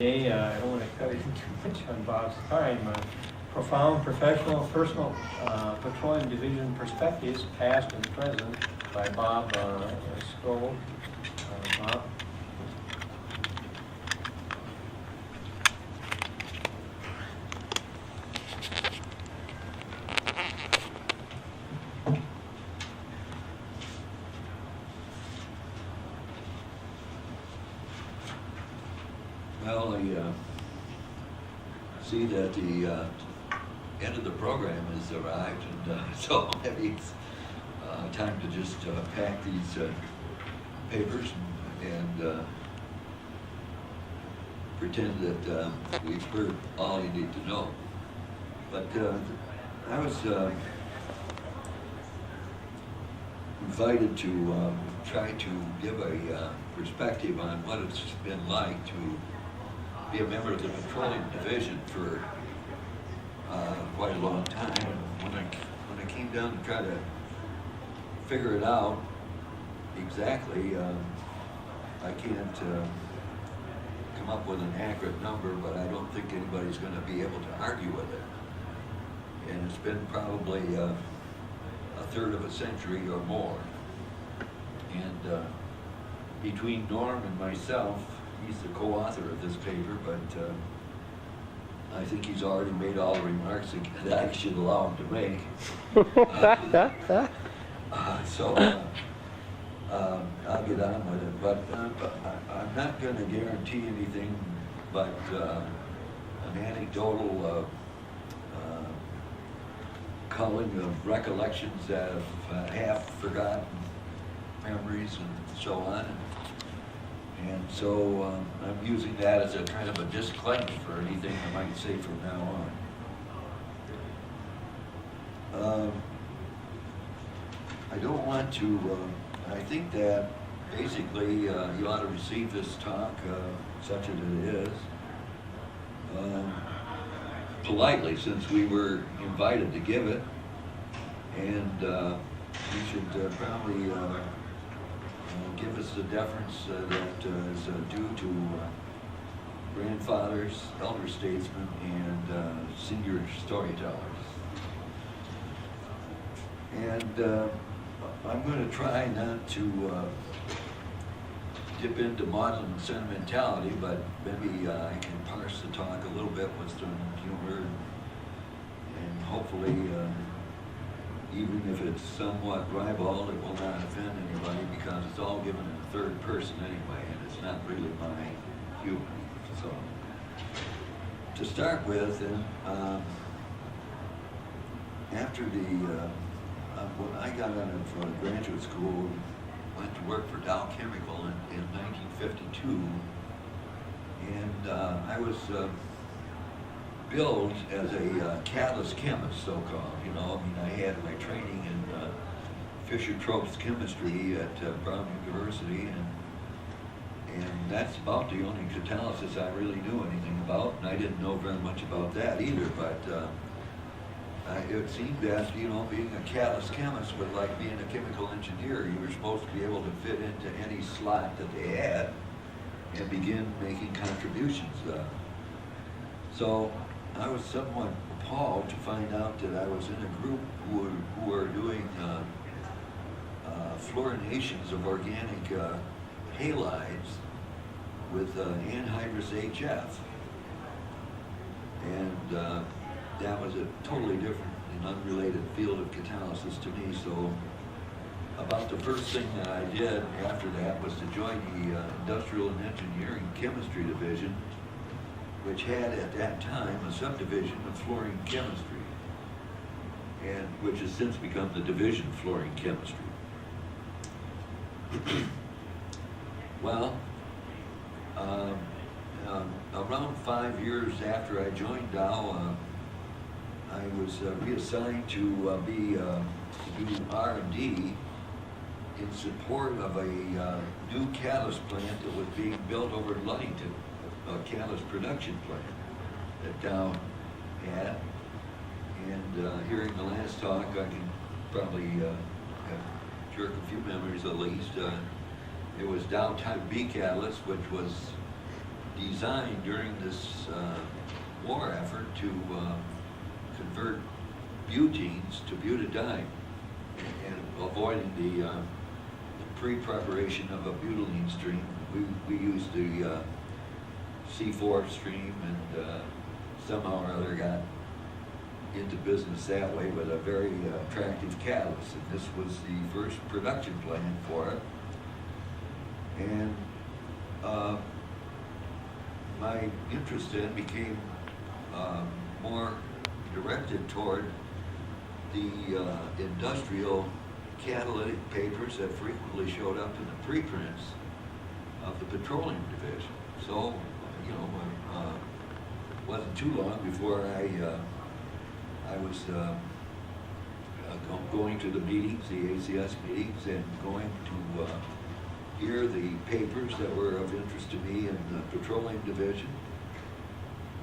Today, I don't want to cut it too much on Bob's time. Profound professional, personal petroleum division perspectives, past and present, by Bob Stowe. Bob. Well, I see that the end of the program has arrived, and so maybe it's time to just pack these papers and pretend that we've heard all you need to know. But I was invited to try to give a perspective on what it's been like to be a member of the Petroleum Division for quite a long time. And when I came down to try to figure it out exactly, I can't come up with an accurate number, but I don't think anybody's going to be able to argue with it. And it's been probably a third of a century or more. And between Norm and myself, he's the co-author of this paper, but I think he's already made all the remarks that I should allow him to make. So I'll get on with it, but I'm not going to guarantee anything but an anecdotal culling of recollections of half-forgotten memories and so on. And so I'm using that as a kind of a disclaimer for anything I might say from now on. I don't want to, I think that basically you ought to receive this talk, such as it is, politely, since we were invited to give it, and you should probably give us the deference that is due to grandfathers, elder statesmen, and senior storytellers. And I'm going to try not to dip into maudlin sentimentality, but maybe I can parse the talk a little bit with some humor, and hopefully, even if it's somewhat ribald, it will not offend anybody, because it's all given in the third person anyway, and it's not really my humor. So, to start with, after when I got out of graduate school, went to work for Dow Chemical in 1952, and I was billed as a catalyst chemist, so-called. You know, I mean, I had my training in Fischer-Tropsch chemistry at Brown University, and that's about the only catalysis I really knew anything about, and I didn't know very much about that either, but it seemed that, you know, being a catalyst chemist was like being a chemical engineer. You were supposed to be able to fit into any slot that they had and begin making contributions. So I was somewhat appalled to find out that I was in a group who were doing fluorinations of organic halides with anhydrous HF. And that was a totally different and unrelated field of catalysis to me. So about the first thing that I did after that was to join the Industrial and Engineering Chemistry Division, which had at that time a subdivision of fluorine chemistry, and which has since become the Division of Fluorine Chemistry. Well, around 5 years after I joined Dow, I was reassigned to do R&D in support of a new catalyst plant that was being built over in Ludington, a catalyst production plant that Dow had. And hearing the last talk, I can probably jerk a few memories at least. It was Dow Type B catalyst, which was designed during this war effort to convert butenes to butadiene and avoiding the pre-preparation of a butylene stream. We used the C4 stream, and somehow or other got into business that way with a very attractive catalyst. And this was the first production plant for it. And my interest then became more directed toward the industrial catalytic papers that frequently showed up in the preprints of the petroleum division. So, wasn't too long before I was going to the meetings, the ACS meetings, and going to hear the papers that were of interest to me in the petroleum division.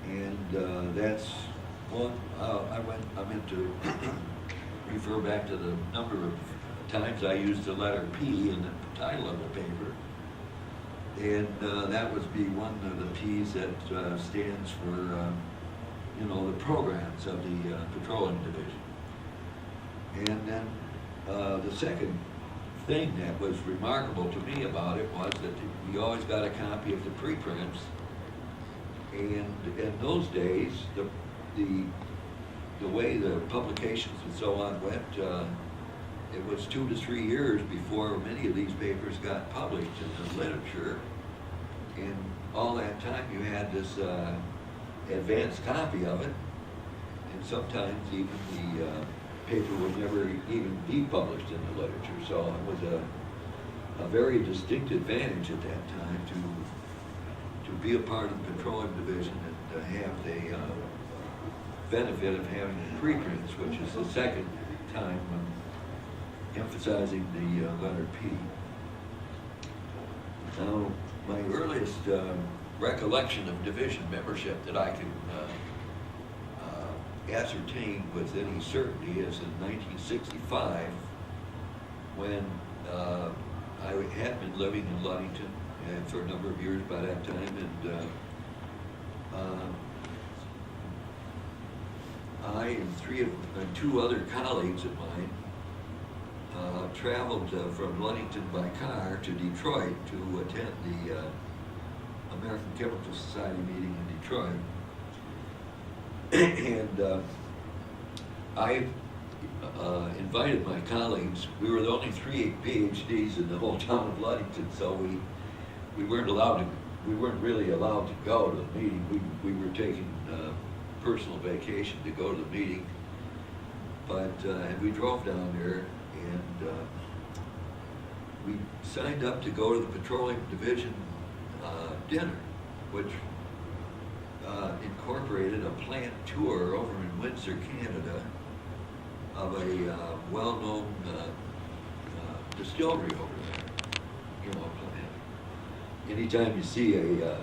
And that's one, I meant to refer back to the number of times I used the letter P in the title of the paper. And that would be one of the P's that stands for, the programs of the petroleum division. And then the second thing that was remarkable to me about it was that we always got a copy of the preprints. And in those days, the way the publications and so on went, it was 2 to 3 years before many of these papers got published in the literature. And all that time you had this advanced copy of it, and sometimes even the paper would never even be published in the literature. So it was a very distinct advantage at that time to be a part of the petroleum division and to have the benefit of having the preprints, which is the second time emphasizing the letter P. Now, my earliest recollection of division membership that I can ascertain with any certainty is in 1965, when I had been living in Ludington for a number of years by that time, and I and 2 other colleagues of mine traveled from Ludington by car to Detroit to attend the American Chemical Society meeting in Detroit. And I invited my colleagues. We were the only 3 PhDs in the whole town of Ludington, so we weren't really allowed to go to the meeting. We were taking personal vacation to go to the meeting, but and we drove down there, and we signed up to go to the petroleum division dinner, which incorporated a plant tour over in Windsor, Canada, of a well-known distillery over there. Plant. Anytime you see a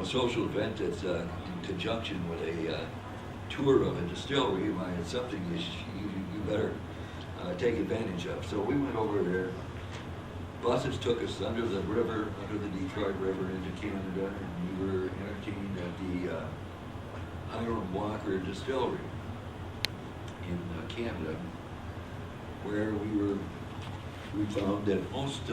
social event that's in conjunction with a tour of a distillery, it's something you better take advantage of. So we went over there. Buses took us under the river, under the Detroit River into Canada, and we were entertained at the Hiram Walker Distillery in Canada, where we found that most,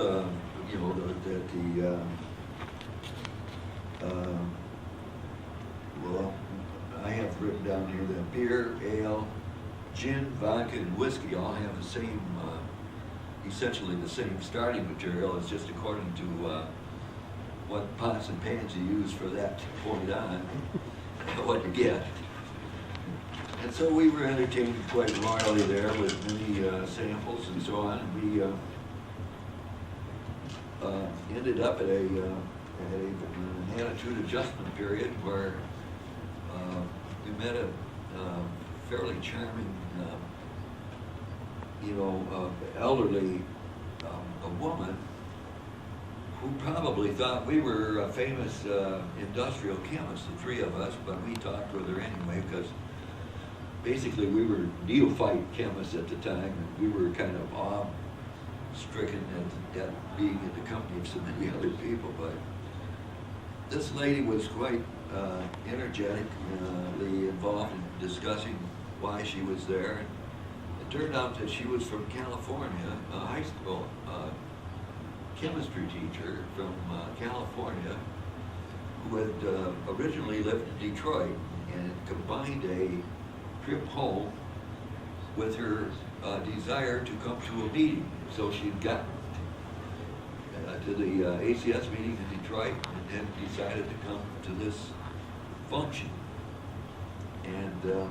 I have written down here that beer, ale, gin, vodka, and whiskey all have the same, essentially the same starting material. It's just according to what pots and pans you use for that point on, what you get. And so we were entertained quite royally there with many samples and so on. And we ended up at an attitude adjustment period where we met a fairly charming, elderly a woman who probably thought we were famous industrial chemists, the 3 of us, but we talked with her anyway because basically we were neophyte chemists at the time, and we were kind of stricken at being in the company of so many other people, but this lady was quite energetically involved in discussing why she was there. It turned out that she was from California, a high school chemistry teacher from California, who had originally lived in Detroit and combined a trip home with her desire to come to a meeting. So she'd gotten to the ACS meeting in Detroit and then decided to come to this function. And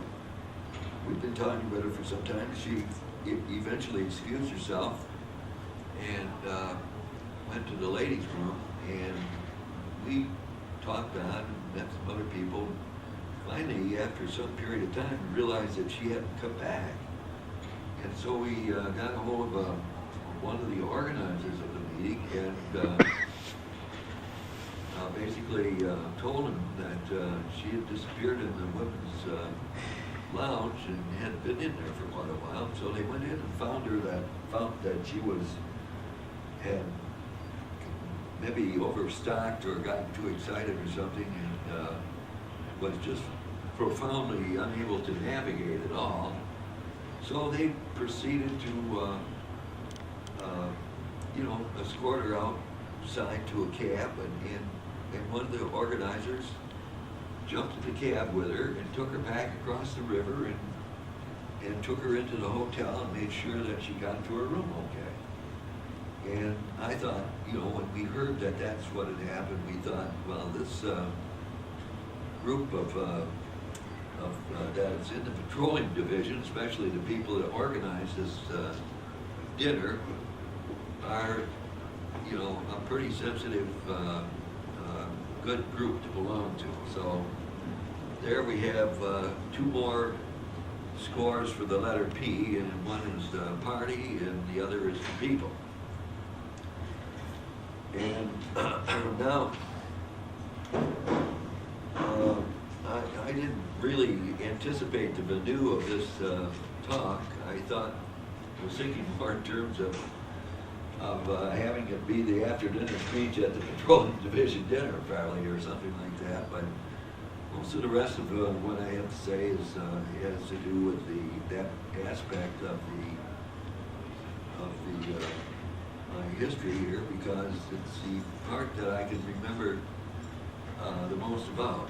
we've been talking with her for some time. She eventually excused herself and went to the ladies' room, and we talked on and met some other people. Finally, after some period of time, we realized that she hadn't come back. And so we got a hold of one of the organizers of the meeting and basically told him that she had disappeared in the women's lounge and hadn't been in there for quite a while. So they went in and found that she had maybe overstocked or gotten too excited or something, and was just profoundly unable to navigate at all. So they proceeded to, escort her outside to a cab, and one of the organizers jumped in the cab with her and took her back across the river and took her into the hotel and made sure that she got to her room okay. And I thought, when we heard that that's what had happened, we thought, well, this group of that's in the petroleum division, especially the people that organized this dinner, are, a pretty sensitive, good group to belong to. So there we have two more scores for the letter P, and one is the party and the other is the people. And now, I didn't really anticipate the venue of this talk. I was thinking more in terms of having it be the after dinner speech at the Petroleum Division dinner, probably, or something like that. But most of the rest of what I have to say has to do with that aspect of my history here, because it's the part that I can remember the most about.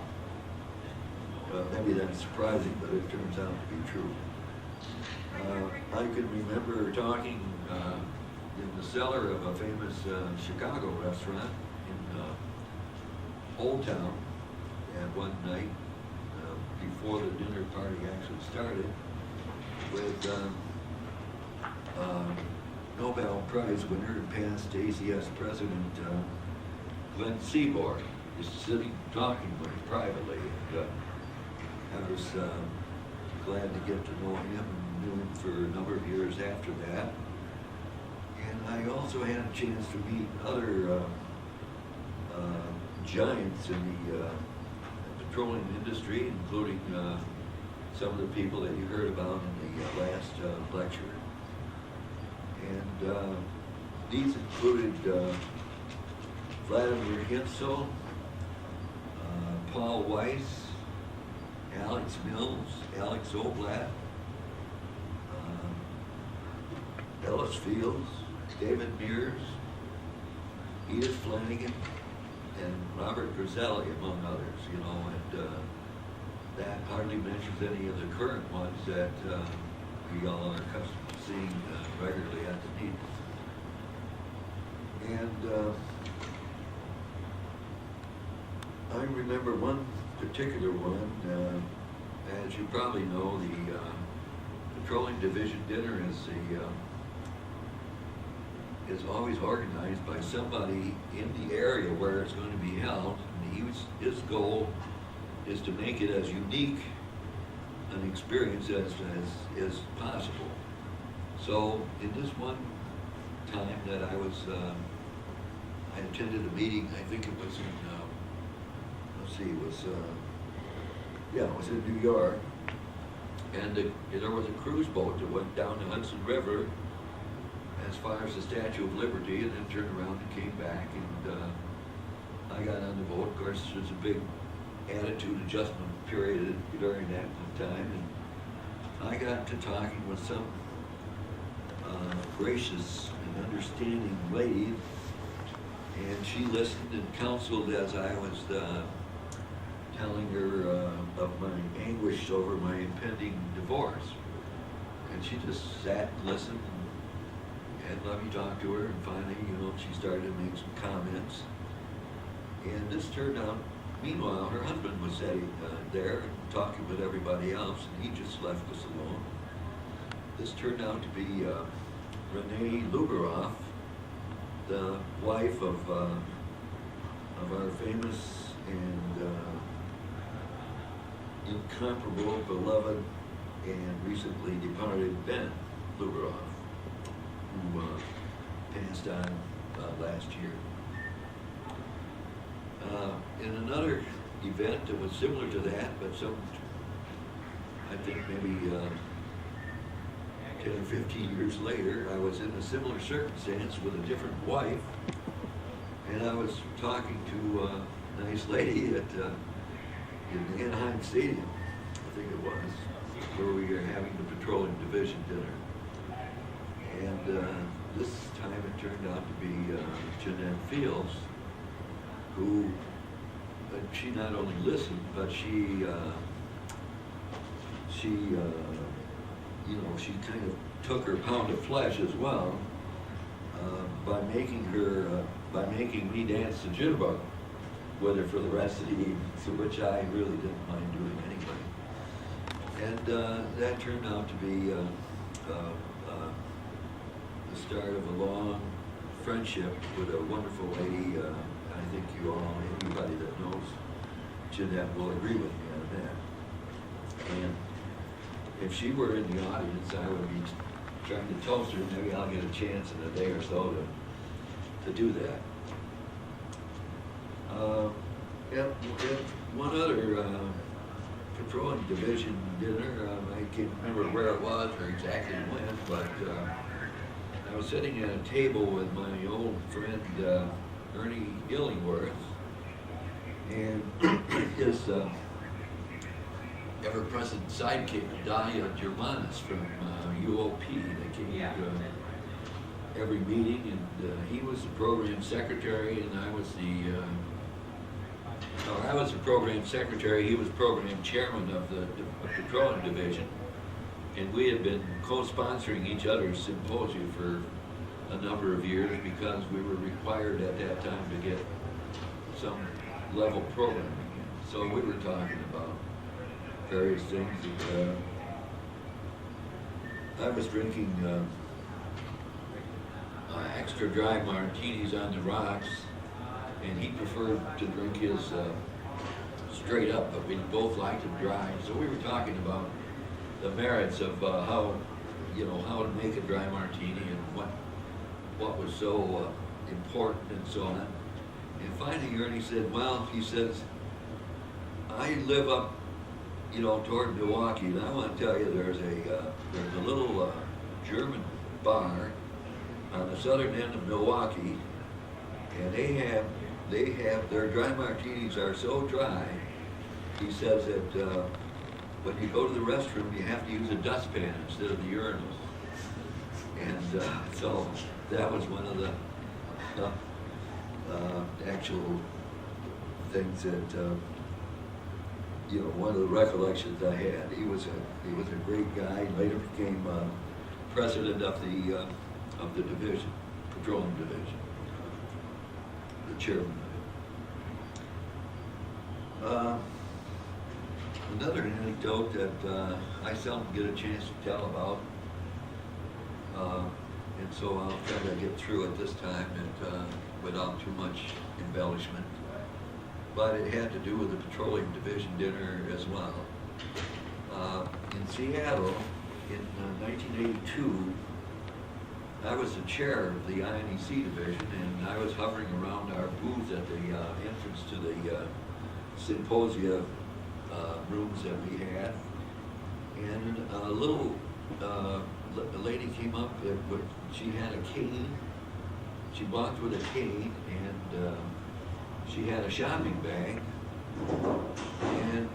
Maybe that's surprising, but it turns out to be true. I can remember talking in the cellar of a famous Chicago restaurant in Old Town at one night before the dinner party actually started, with Nobel Prize winner and past ACS president Glenn Seaborg is sitting talking with him privately. And, I was glad to get to know him and knew him for a number of years after that. And I also had a chance to meet other giants in the petroleum industry, including some of the people that you heard about in the last lecture. And these included Vladimir Hintzel, Paul Weiss, Alex Mills, Alex Oblat, Ellis Fields, David Mears, Edith Flanagan, and Robert Griselli, among others, and that hardly mentions any of the current ones that we all are accustomed to seeing regularly at the meetings. And I remember one particular one. As you probably know, the Petroleum Division dinner is always organized by somebody in the area where it's going to be held. And his goal is to make it as unique an experience as possible. So in this one time that I attended a meeting, I think it was in, it was in New York, and there was a cruise boat that went down the Hudson River as far as the Statue of Liberty, and then turned around and came back, and I got on the boat. Of course, there's a big attitude adjustment period during that time, and I got to talking with some gracious and understanding lady, and she listened and counseled as I was telling her of my anguish over my impending divorce. And she just sat and listened and let me talk to her, and finally, she started to make some comments. And this turned out, meanwhile, her husband was sitting there and talking with everybody else, and he just left us alone. This turned out to be Renee Lugeroff, the wife of our famous and incomparable, beloved, and recently departed Ben Lugeroff, who passed on last year. In another event that was similar to that, but I think maybe 10 or 15 years later, I was in a similar circumstance with a different wife, and I was talking to a nice lady at in the Anaheim Stadium, I think it was, where we were having the Petroleum Division dinner. And this time it turned out to be Jeanette Fields, who, she not only listened, but she kind of took her pound of flesh as well by making me dance the jitterbug with her for the rest of the evening, so which I really didn't mind doing anyway. And that turned out to be the start of a long friendship with a wonderful lady. I think anybody that knows Jeanette will agree with me on that. And if she were in the audience, I would be trying to toast her. Maybe I'll get a chance in a day or so to do that. At one other Petroleum Division dinner, I can't remember where it was or exactly when, but I was sitting at a table with my old friend Ernie Illingworth, and his ever-present sidekick, Dahlia Germanis from UOP. They came to every meeting, and he was the program secretary, and I was the program secretary. He was program chairman of the Petroleum Division, and we had been co-sponsoring each other's symposium for a number of years because we were required at that time to get some level programming. So we were talking about various things. I was drinking extra dry martinis on the rocks, and he preferred to drink his straight up, but we both liked it dry. So we were talking about the merits of how to make a dry martini and what was so important and so on. And finally, Ernie said, well, he says, I live up, toward Milwaukee, and I want to tell you, there's a little German bar on the southern end of Milwaukee, and they have their dry martinis are so dry. He says that when you go to the restroom, you have to use a dustpan instead of the urinal. And so that was one of the actual things that one of the recollections I had. He was a great guy. Later became president of the division, Petroleum Division, the chairman. Another anecdote that I seldom get a chance to tell about, and so I'll try to get through it this time and without too much embellishment. But it had to do with the Petroleum Division dinner as well. In Seattle, in 1982, I was the chair of the INEC division, and I was hovering around our booth at the entrance to the symposia rooms that we had. And a little a lady came up, she had a cane. She walked with a cane, and she had a shopping bag, and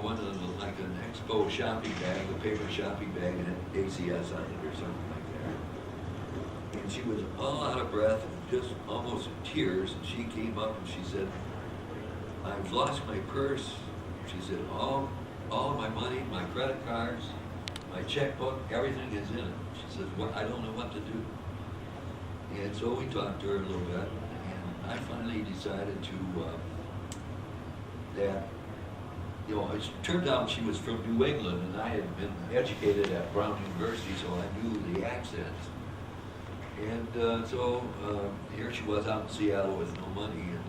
one of the, like an Expo shopping bag, a paper shopping bag, and had ACS on it or something like that. And she was all out of breath, just almost in tears, and she came up and she said, "I've lost my purse." She said, all of my money, my credit cards, my checkbook, everything is in it. She says, "What? I don't know what to do." And so we talked to her a little bit, and I finally decided that, it turned out she was from New England, and I had been educated at Brown University, so I knew the accents. And so here she was out in Seattle with no money, and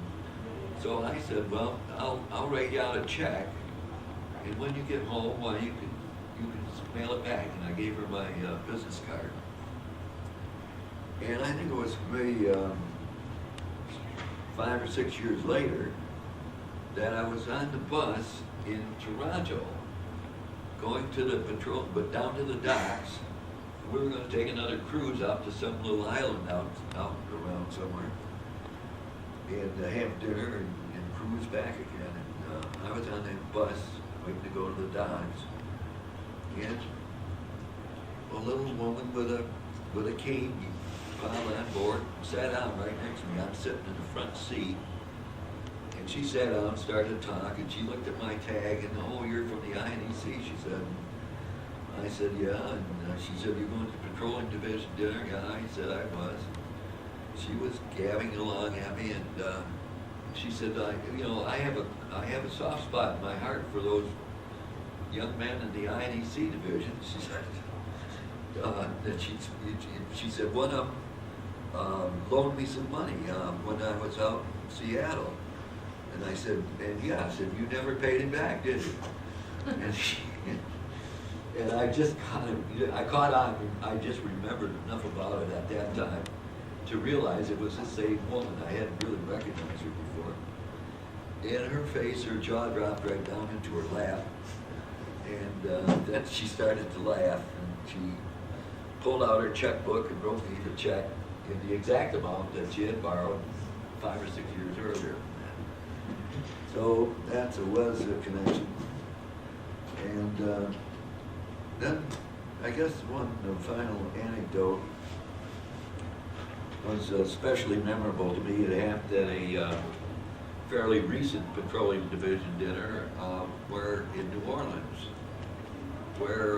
so I said, "Well, I'll write you out a check, and when you get home, well, you can mail it back." And I gave her my business card. And I think it was maybe 5 or 6 years later that I was on the bus in Toronto, going to the patrol, but down to the docks. We were going to take another cruise out to some little island out around somewhere, and have dinner and cruise back again. And I was on that bus waiting to go to the docks, and a little woman with a cane piled on board sat down right next to me. I'm sitting in the front seat, and she sat down and started to talk, and she looked at my tag, and, "Oh, you're from the INEC," she said. I said, "Yeah," and she said, "You're going to the Petroleum Division dinner?" "Yeah," I said I was. She was gabbing along at me, and she said, I have a soft spot in my heart for those young men in the INEC division." She said, that she said, "One of them loaned me some money when I was out in Seattle." And I said, I said, "You never paid him back, did you?" And I just I caught on. I just remembered enough about it at that time to realize it was the same woman. I hadn't really recognized her before. And her face, her jaw dropped right down into her lap. And then she started to laugh, and she pulled out her checkbook and wrote me the check in the exact amount that she had borrowed 5 or 6 years earlier. So that was a connection. And then I guess one final anecdote was especially memorable to me. It happened at a fairly recent Petroleum Division dinner where in New Orleans, where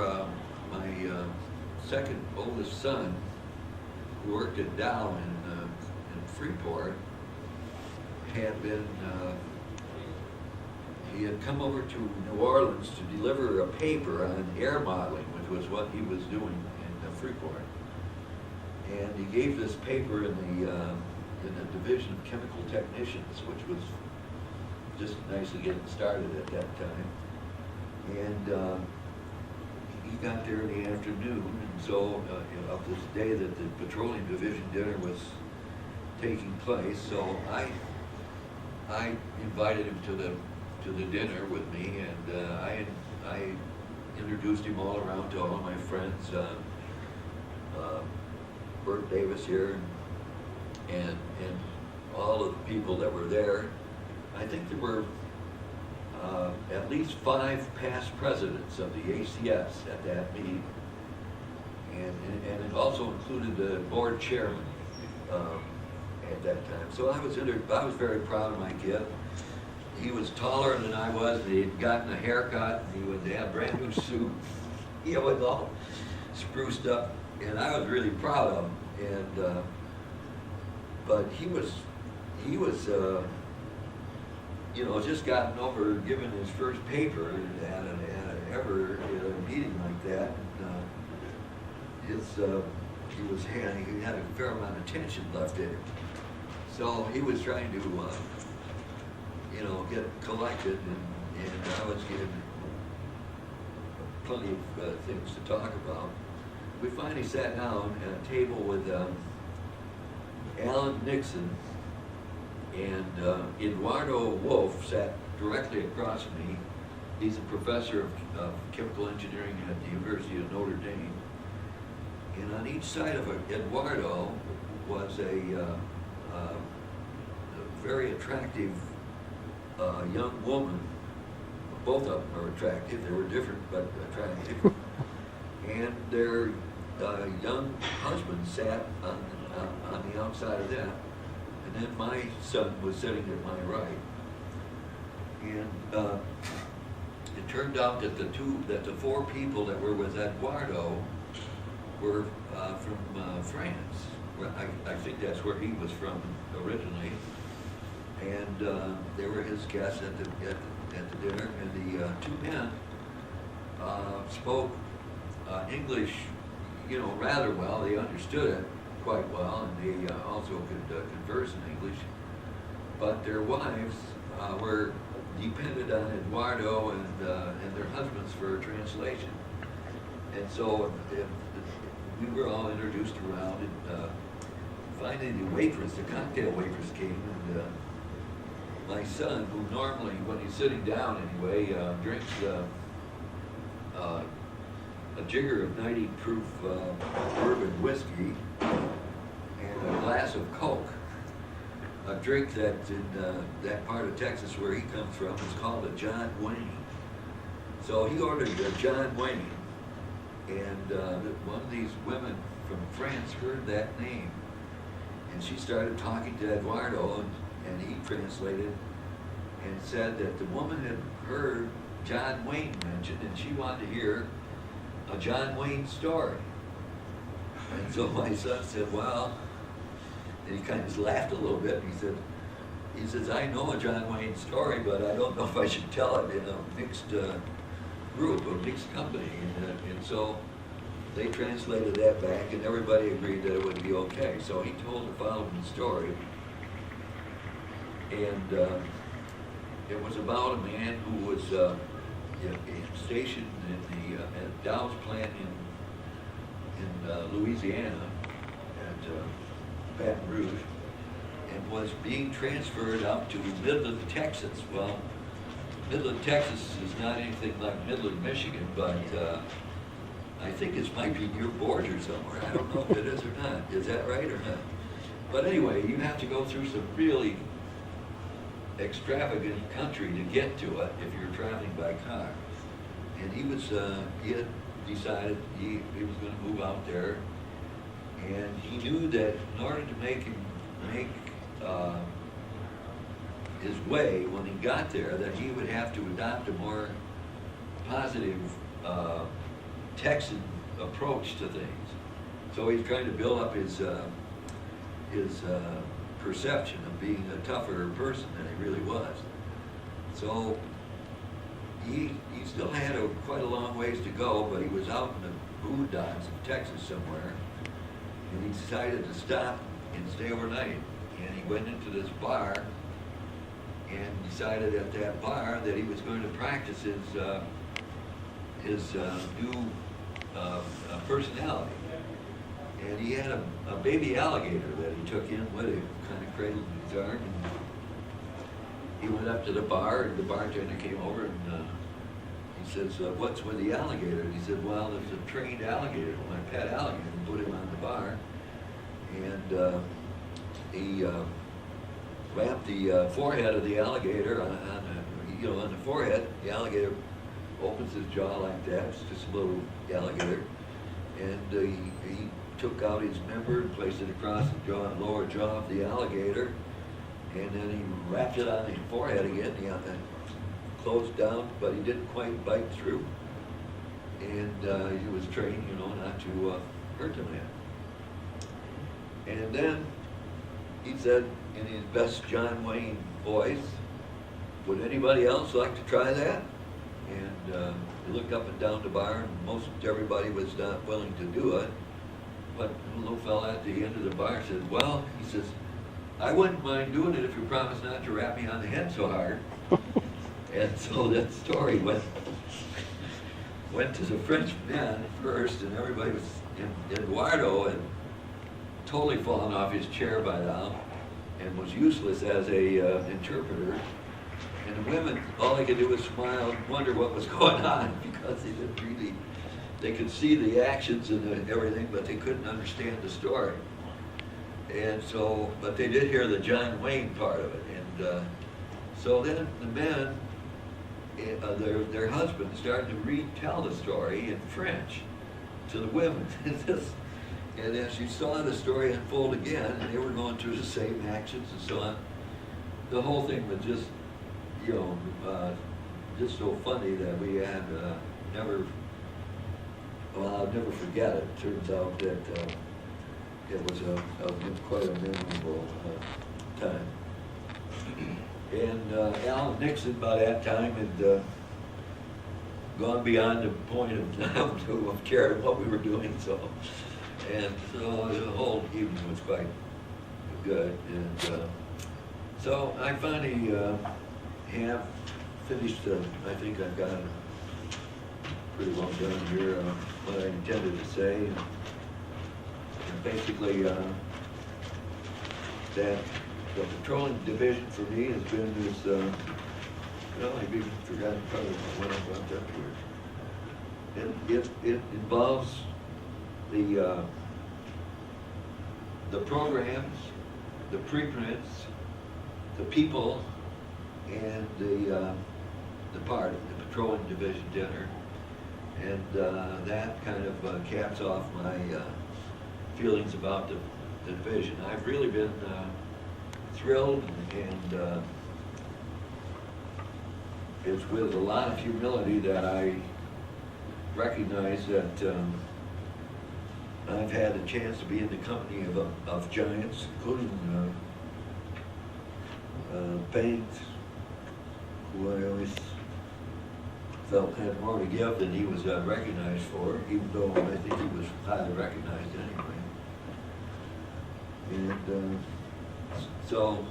my second oldest son, who worked at Dow in Freeport, had been, he had come over to New Orleans to deliver a paper on air modeling, which was what he was doing in Freeport. And he gave this paper in the Division of Chemical Technicians, which was just nicely getting started at that time. And he got there in the afternoon, and so of this day that the Petroleum Division dinner was taking place, so I invited him to the dinner with me, and I introduced him all around to all of my friends. Bert Davis here, and all of the people that were there. I think there were at least 5 past presidents of the ACS at that meeting, and it also included the board chairman at that time. So I was very proud of my kid. He was taller than I was. He had gotten a haircut. He had a brand new suit. He was all spruced up, and I was really proud of him. And but he was just gotten over giving his first paper at a meeting like that. And, he had a fair amount of tension left in him. So he was trying to get collected, and I was giving plenty of things to talk about. We finally sat down at a table with Alan Nixon, and Eduardo Wolf sat directly across from me. He's a professor of chemical engineering at the University of Notre Dame. And on each side of Eduardo was a very attractive young woman. Both of them are attractive. They were different, but attractive. And their young husband sat on the outside of that. And then my son was sitting at my right. And it turned out that the four people that were with Eduardo were from France. Well, I think that's where he was from originally. And they were his guests at the dinner. And the two men spoke English, rather well. They understood it quite well, and they also could converse in English. But their wives were dependent on Eduardo and their husbands for translation. And so we were all introduced around, and finally the cocktail waitress came, and my son, who normally, when he's sitting down anyway, drinks a jigger of 90 proof bourbon whiskey and a glass of Coke, a drink that in that part of Texas where he comes from is called a John Wayne. So he ordered a John Wayne, and one of these women from France heard that name, and she started talking to Eduardo, and he translated and said that the woman had heard John Wayne mentioned, and she wanted to hear a John Wayne story. And so my son said, well, and he kind of just laughed a little bit, and he says, I know a John Wayne story, but I don't know if I should tell it in a mixed group, a mixed company. And so they translated that back, and everybody agreed that it would be okay. So he told the following story, and it was about a man who was stationed in the Dow's plant in Louisiana at Baton Rouge, and was being transferred up to Midland, Texas. Well, Midland, Texas is not anything like Midland, Michigan, but I think it might be near Border somewhere. I don't know if it is or not. Is that right or not? But anyway, you have to go through some really extravagant country to get to it if you're traveling by car. And he had decided he was going to move out there, and he knew that in order to make his way when he got there, that he would have to adopt a more positive Texan approach to things. So he's trying to build up his perception of being a tougher person than he really was. So he still had quite a long ways to go, but he was out in the boondocks of Texas somewhere, and he decided to stop and stay overnight. And he went into this bar and decided at that bar that he was going to practice his new personality. And he had a baby alligator that he took in with him, kind of cradled in his arm. And he went up to the bar, and the bartender came over, and he says, what's with the alligator? And he said, well, there's a trained alligator, my pet alligator, and put him on the bar. And he wrapped the forehead of the alligator on the forehead. The alligator opens his jaw like that. It's just a little alligator. And he took out his member and placed it across the lower jaw of the alligator, and then he wrapped it on his forehead again. He closed down, but he didn't quite bite through. And he was trained, not to hurt the man. And then he said, in his best John Wayne voice, would anybody else like to try that? And he looked up and down the bar, and most everybody was not willing to do it. But the little fella at the end of the bar said, well, he says, I wouldn't mind doing it if you promise not to rap me on the head so hard. And so that story went to the French man first, and everybody was, and Eduardo had totally fallen off his chair by now and was useless as a interpreter. And the women, all they could do was smile and wonder what was going on, because they didn't really they could see the actions and everything, but they couldn't understand the story. And so, but they did hear the John Wayne part of it. And so then the men, their husbands started to retell the story in French to the women. And as you saw the story unfold again, and they were going through the same actions and so on, the whole thing was just, you know, just so funny that we had never, well, I'll never forget it. Turns out that it was quite a memorable time. And Alan Nixon, by that time, had gone beyond the point of caring what we were doing. So, and so the whole evening was quite good. And so I finally have finished. I think I've got pretty well done here what I intended to say. And basically, that the patrolling division for me has been this, well, I even forgot probably when I brought up here. It involves the programs, the preprints, the people, and the party, the patrolling division dinner. And that kind of caps off my feelings about the division. I've really been thrilled, and it's with a lot of humility that I recognize that I've had a chance to be in the company of giants, including Banks, who I always felt had more to give than he was recognized for, even though I think he was highly recognized anyway. And so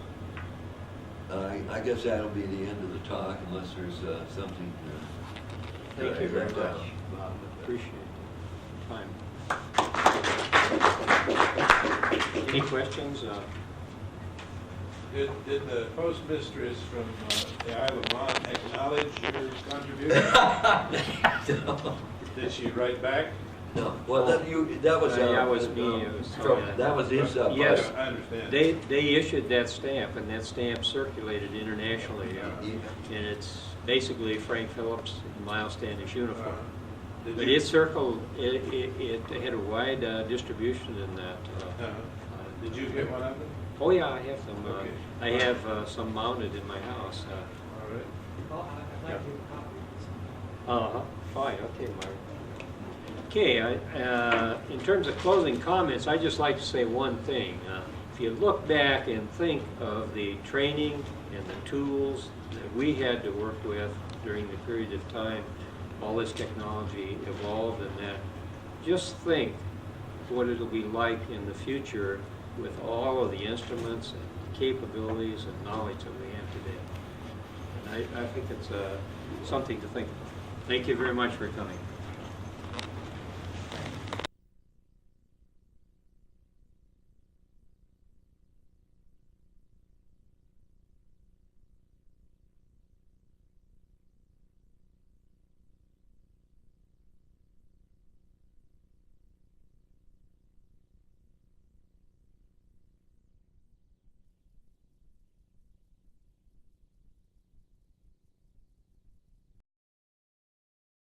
I guess that'll be the end of the talk, unless there's something. Thank you very much, Bob. Appreciate the time. Any questions? Did the postmistress from the Isle of Man acknowledge your contribution? No. Did she write back? No. Well, that was that was me. That was his yes, part. I understand. They issued that stamp, and that stamp circulated internationally, and it's basically Frank Phillips and Miles Standish uniform. But it circled. It had a wide distribution in that. Did you get one of them? Oh yeah, I have some. Okay. I have some mounted in my house. All right. Well, I'd like to copy. Fine. Okay, Mark. Okay. In terms of closing comments, I'd just like to say one thing. If you look back and think of the training and the tools that we had to work with during the period of time all this technology evolved, and that, just think what it'll be like in the future with all of the instruments and capabilities and knowledge that we have today. And I think it's something to think about. Thank you very much for coming.